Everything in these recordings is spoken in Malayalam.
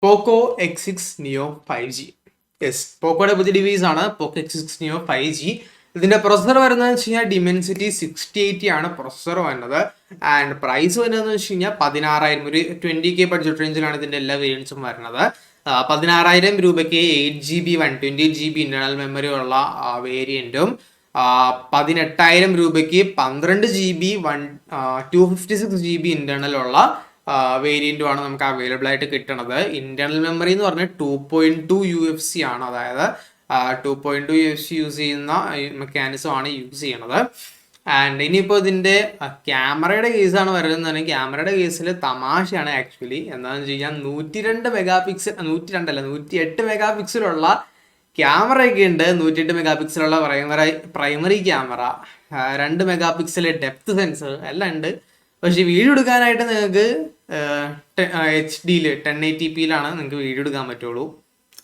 പോക്കോ X6 Neo 5G. യെസ്, പോക്കോയുടെ പുതിയ ഡിവൈസ് ആണ് പോക്കോ X6 Neo 5G. ഇതിന്റെ പ്രൊസസർ വരുന്നതെന്ന് വെച്ച് കഴിഞ്ഞാൽ Dimensity 6080 ആണ് പ്രൊസസർ വരുന്നത്. ആൻഡ് പ്രൈസ് വരുന്നതെന്ന് വെച്ച് കഴിഞ്ഞാൽ 16,000, ഒരു 20K ബഡ്ജറ്റ് റേഞ്ചിലാണ് ഇതിന്റെ എല്ലാ വേരിയൻസും വരുന്നത്. 16,000 രൂപയ്ക്ക് 8GB 128GB ഇന്റർണൽ മെമ്മറി ഉള്ള വേരിയന്റും 18,000 രൂപയ്ക്ക് 12GB 256GB ഇന്റർണൽ ഉള്ള വേരിയന്റുമാണ് നമുക്ക് അവൈലബിൾ ആയിട്ട് കിട്ടുന്നത്. ഇന്റർണൽ മെമ്മറി എന്ന് പറഞ്ഞാൽ 2.2 UFC ആണ്, അതായത് 2.2 UFC യൂസ് ചെയ്യുന്ന മെക്കാനിസം ആണ് യൂസ് ചെയ്യണത്. ആൻഡ് ഇനിയിപ്പോൾ ഇതിന്റെ ക്യാമറയുടെ കേസാണ് വരുന്നത്. ക്യാമറയുടെ കേസിൽ തമാശയാണ് ആക്ച്വലി. എന്താണെന്ന് വെച്ച് കഴിഞ്ഞാൽ 102 മെഗാപിക്സൽ 108 മെഗാപിക്സലുള്ള ക്യാമറയൊക്കെ ഉണ്ട്. 108 മെഗാപിക്സലുള്ള primary camera, 2 megapixel depth sensor എല്ലാം ഉണ്ട്. പക്ഷെ വീഡിയോ എടുക്കാനായിട്ട് നിങ്ങൾക്ക് HD 1080pയിലാണ് നിങ്ങൾക്ക് വീഡിയോ എടുക്കാൻ പറ്റുള്ളൂ.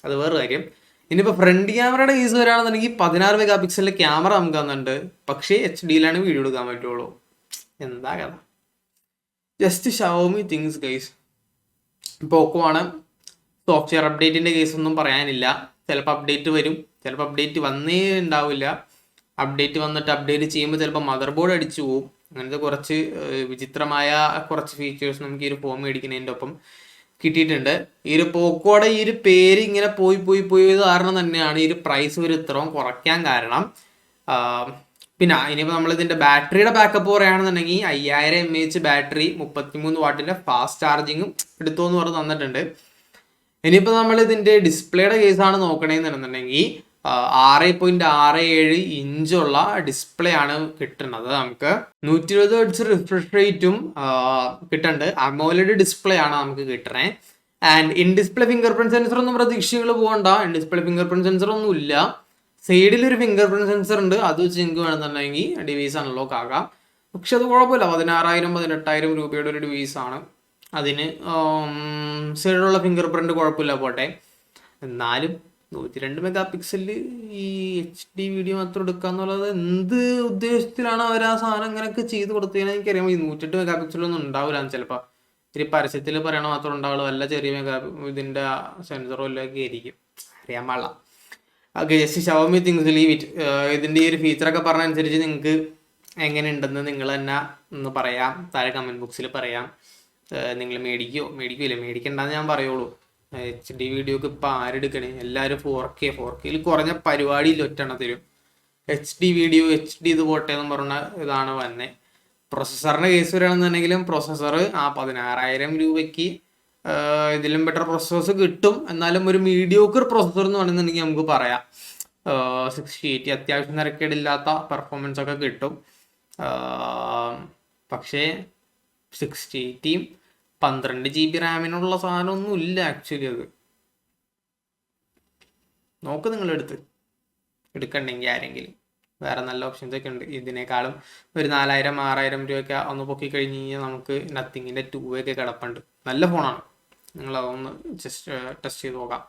അത് വേറെ കാര്യം. ഇനിയിപ്പോൾ ഫ്രണ്ട് ക്യാമറയുടെ കേസ് വരാണെന്നുണ്ടെങ്കിൽ 16 മെഗാപിക്സലിലെ ക്യാമറ നമുക്ക് തന്നുണ്ട്, പക്ഷേ HDയിലാണ് വീഡിയോ എടുക്കാൻ പറ്റുള്ളൂ. എന്താ കഥ? Just Xiaomi things guys. Poco ആണ്. സോഫ്റ്റ്വെയർ അപ്ഡേറ്റിന്റെ കേസൊന്നും പറയാനില്ല. ചിലപ്പോൾ അപ്ഡേറ്റ് വരും, ചിലപ്പോൾ അപ്ഡേറ്റ് വന്നേ ഉണ്ടാവില്ല. അപ്ഡേറ്റ് വന്നിട്ട് അപ്ഡേറ്റ് ചെയ്യുമ്പോൾ ചിലപ്പോൾ മദർ ബോർഡ് അടിച്ചു പോകും. അങ്ങനത്തെ കുറച്ച് വിചിത്രമായ കുറച്ച് ഫീച്ചേഴ്സ് നമുക്ക് ഈ ഒരു ഫോൺ മേടിക്കുന്നതിൻ്റെ ഒപ്പം കിട്ടിയിട്ടുണ്ട്. ഈ ഒരു പോക്കോയുടെ ഈ ഒരു പേര് ഇങ്ങനെ പോയി കാരണം തന്നെയാണ് ഈ ഒരു പ്രൈസ് ഒരു ഇത്രയും കുറയ്ക്കാൻ കാരണം. പിന്നെ ഇനിയിപ്പോൾ നമ്മൾ ഇതിൻ്റെ ബാറ്ററിയുടെ ബാക്കപ്പ് പറയുകയാണെന്നുണ്ടെങ്കിൽ 5000 mAh ബാറ്ററി, 33 വാട്ടിൻ്റെ ഫാസ്റ്റ് ചാർജിങ്ങും എടുത്തോന്ന് പറഞ്ഞ് തന്നിട്ടുണ്ട്. ഇനിയിപ്പോൾ നമ്മൾ ഇതിൻ്റെ ഡിസ്പ്ലേയുടെ കേസാണ് നോക്കണേന്നുണ്ടെന്നുണ്ടെങ്കിൽ 6.67 ഇഞ്ചുള്ള ഡിസ്പ്ലേ ആണ് കിട്ടുന്നത്. നമുക്ക് 120 Hz റിഫ്രഷ് റേറ്റും കിട്ടുന്നുണ്ട്. അമോലെഡ് ഡിസ്പ്ലേ ആണ് നമുക്ക് കിട്ടണേ. And in display finger print sensor ഒന്നും പ്രതീക്ഷകൾ പോകണ്ട. In display finger print sensor ഒന്നും ഇല്ല. സൈഡിൽ ഒരു ഫിംഗർ പ്രിന്റ് സെൻസർ ഉണ്ട്. അത് വെച്ച് നിങ്ങൾക്ക് വേണമെന്നുണ്ടെങ്കിൽ ഡിവൈസ് അൺലോക്ക് ആകാം. പക്ഷെ അത് കുഴപ്പമില്ല. 16,000-18,000 രൂപയുടെ ഒരു ഡിവൈസ് ആണ്. അതിന് സൈഡിലുള്ള ഫിംഗർ പ്രിന്റ് കുഴപ്പമില്ല പോട്ടെ. എന്നാലും 102 മെഗാപിക്സലിൽ ഈ HD വീഡിയോ മാത്രം എടുക്കുക എന്നുള്ളത് എന്ത് ഉദ്ദേശത്തിലാണ് അവർ ആ സാധനം ഇങ്ങനെയൊക്കെ ചെയ്ത് കൊടുത്തതെന്ന് എനിക്കറിയാം. ഈ 108 മെഗാപിക്സലൊന്നും ഉണ്ടാവില്ല ചിലപ്പോൾ. ഇത്തിരി പരസ്യത്തിൽ പറയണ മാത്രം ഉണ്ടാവുള്ളൂ. വല്ല ചെറിയ ഇതിൻ്റെ സെൻസറോ എല്ലൊക്കെ ആയിരിക്കും, അറിയാൻ പാടില്ല. Okay, just Xiaomi things leave it. ഇതിൻ്റെ ഈ ഒരു ഫീച്ചറൊക്കെ പറഞ്ഞനുസരിച്ച് നിങ്ങൾക്ക് എങ്ങനെ ഉണ്ടെന്ന് നിങ്ങൾ തന്നെ ഒന്ന് പറയാം. താഴെ കമൻറ്റ് ബോക്സിൽ പറയാം. നിങ്ങൾ മേടിക്കില്ല മേടിക്കണ്ടെന്ന് ഞാൻ പറയുള്ളൂ. HD വീഡിയോക്ക് ഇപ്പം ആരെടുക്കണേ? എല്ലാവരും 4Kയിൽ കുറഞ്ഞ പരിപാടിയിൽ ഒറ്റെണ്ണത്തിലും HD വീഡിയോ HD ഇത് പോട്ടെ എന്ന് പറഞ്ഞ ഇതാണ് വന്നെ. പ്രൊസസ്സറിൻ്റെ കേസ് വരികയാണെന്നുണ്ടെങ്കിലും പ്രൊസസ്സർ 16,000 രൂപയ്ക്ക് ഇതിലും ബെറ്റർ പ്രൊസസ്സേഴ്സ് കിട്ടും. എന്നാലും ഒരു മീഡിയോക്കർ പ്രൊസസ്സർ എന്ന് പറയുന്നുണ്ടെങ്കിൽ നമുക്ക് പറയാം 6080 അത്യാവശ്യം നിരക്കേടില്ലാത്ത പെർഫോമൻസ് ഒക്കെ കിട്ടും. പക്ഷേ 6080 12GB റാമിനുള്ള സാധനമൊന്നും ഇല്ല ആക്ച്വലി. അത് നോക്ക് നിങ്ങൾ എടുക്കണ്ടെങ്കിൽ ആരെങ്കിലും. വേറെ നല്ല ഓപ്ഷൻസ് ഒക്കെ ഉണ്ട്. ഇതിനേക്കാളും ഒരു 4,000-6,000 രൂപയൊക്കെ ഒന്ന് പൊക്കി കഴിഞ്ഞ് കഴിഞ്ഞാൽ നമുക്ക് നത്തിങ്ങിൻ്റെ 2 ഒക്കെ കിടപ്പുണ്ട്. നല്ല ഫോണാണ്. നിങ്ങളതൊന്ന് ജസ്റ്റ് ടെസ്റ്റ് ചെയ്ത് നോക്കാം.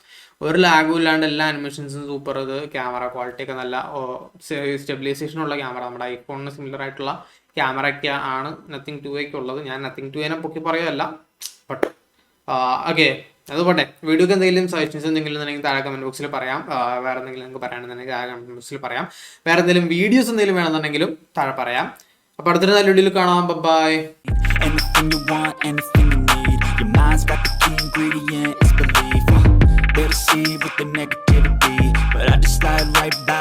ഒരു ലാഗും ഇല്ലാണ്ട് എല്ലാ അനിമേഷൻസും സൂപ്പർ. ഇത് ക്യാമറ ക്വാളിറ്റി ഒക്കെ നല്ല സ്റ്റെബിലൈസേഷനുള്ള ക്യാമറ, നമ്മുടെ ഐഫോണിന് സിമിലർ ആയിട്ടുള്ള ക്യാമറ ഒക്കെ ആണ് നത്തിങ് 2 ഉള്ളത്. ഞാൻ നത്തിങ് 2 പൊക്കി പറയുകയല്ല. ബട്ട് ഓക്കെ, അത് പോട്ടെ. വീഡിയോക്ക് എന്തെങ്കിലും സജഷൻസ് എന്തെങ്കിലും ഉണ്ടെങ്കിൽ താഴെ കമൻറ്റ് ബോക്സിൽ പറയാം. വേറെ എന്തെങ്കിലും നിങ്ങൾക്ക് പറയുകയാണെന്നുണ്ടെങ്കിൽ താഴെ കമൻറ്റ് ബോക്സിൽ പറയാം. വേറെ എന്തെങ്കിലും വീഡിയോസ് എന്തെങ്കിലും വേണമെന്നുണ്ടെങ്കിലും താഴെ പറയാം. അപ്പോൾ അടുത്തൊരു നല്ല വീഡിയോയിൽ കാണാം. By. Anything you want, anything you need. Your mind's got the key ingredient, it's belief. Better see with the negativity, but I just slide right by